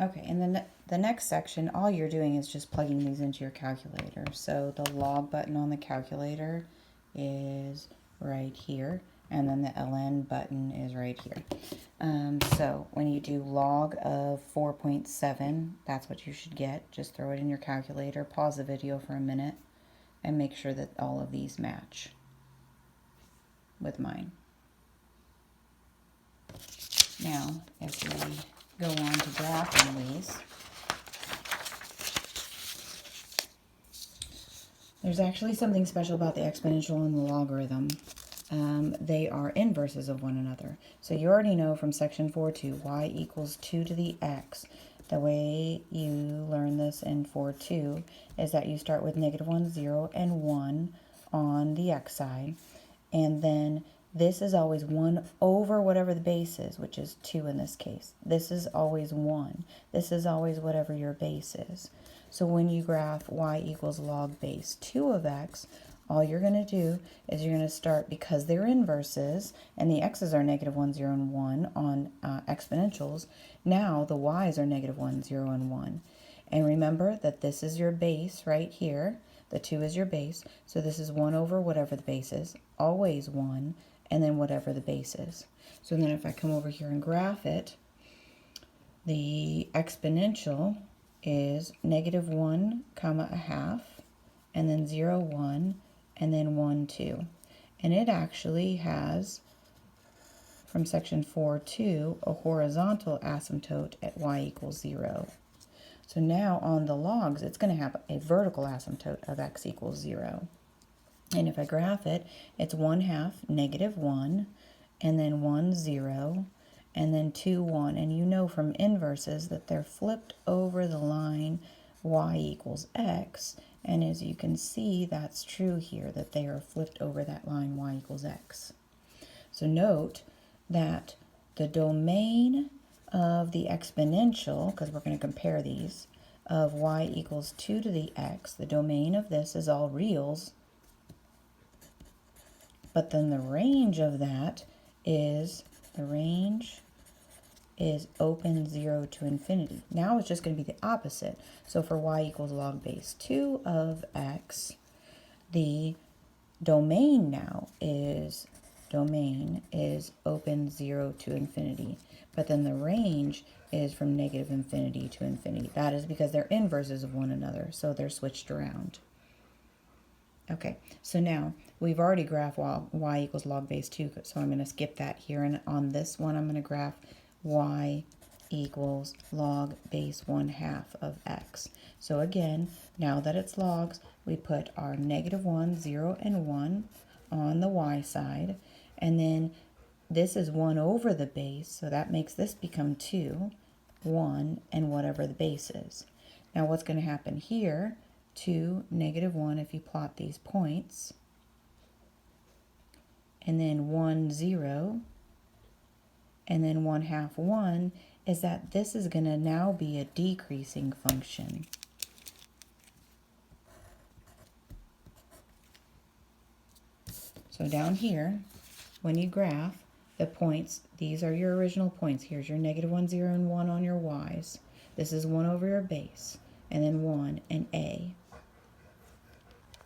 Okay, and then the next section, all you're doing is just plugging these into your calculator. So the log button on the calculator is right here, and then the ln button is right here. So when you do log of 4.7, that's what you should get. Just throw it in your calculator, pause the video for a minute, and make sure that all of these match with mine. Now, if we go on to graphing these, there's actually something special about the exponential and the logarithm. They are inverses of one another. So you already know from section 4.2, y equals 2 to the x. The way you learn this in 4.2 is that you start with -1, 0, and 1 on the x side. And then this is always 1 over whatever the base is, which is 2 in this case. This is always 1. This is always whatever your base is. So when you graph y equals log base 2 of x, all you're going to do is you're going to start, because they're inverses, and the x's are -1, 0, and 1 on exponentials, now the y's are -1, 0, and 1. And remember that this is your base right here. The 2 is your base, so this is 1 over whatever the base is, always 1, and then whatever the base is. So then if I come over here and graph it, the exponential is -1, a half, and then 0, 1, and then 1, 2. And it actually has, from section 4.2, a horizontal asymptote at y equals 0. So now on the logs, it's going to have a vertical asymptote of x equals 0. And if I graph it, it's 1/2, -1, and then 1, 0, and then 2, 1. And you know from inverses that they're flipped over the line y equals x. And as you can see, that's true here, that they are flipped over that line y equals x. So note that the domain of the exponential, because we're going to compare these, of y equals 2 to the x, the domain of this is all reals, but then the range of that is, open 0 to infinity. Now it's just going to be the opposite. So for y equals log base 2 of x, the domain now is open 0 to infinity. But then the range is from -infinity to infinity. That is because they're inverses of one another, so they're switched around. Okay, so now we've already graphed y equals log base 2, so I'm going to skip that here. And on this one, I'm going to graph y equals log base 1/2 of x. So again, now that it's logs, we put our -1, 0, and 1 on the y side. And then this is 1 over the base, so that makes this become 2, 1, and whatever the base is. Now what's going to happen here? 2, -1, if you plot these points, and then 1, 0, and then 1/2, 1, is that this is going to now be a decreasing function. So down here, when you graph the points, these are your original points. Here's your -1, 0, and 1 on your y's. This is 1 over your base, and then 1 and a.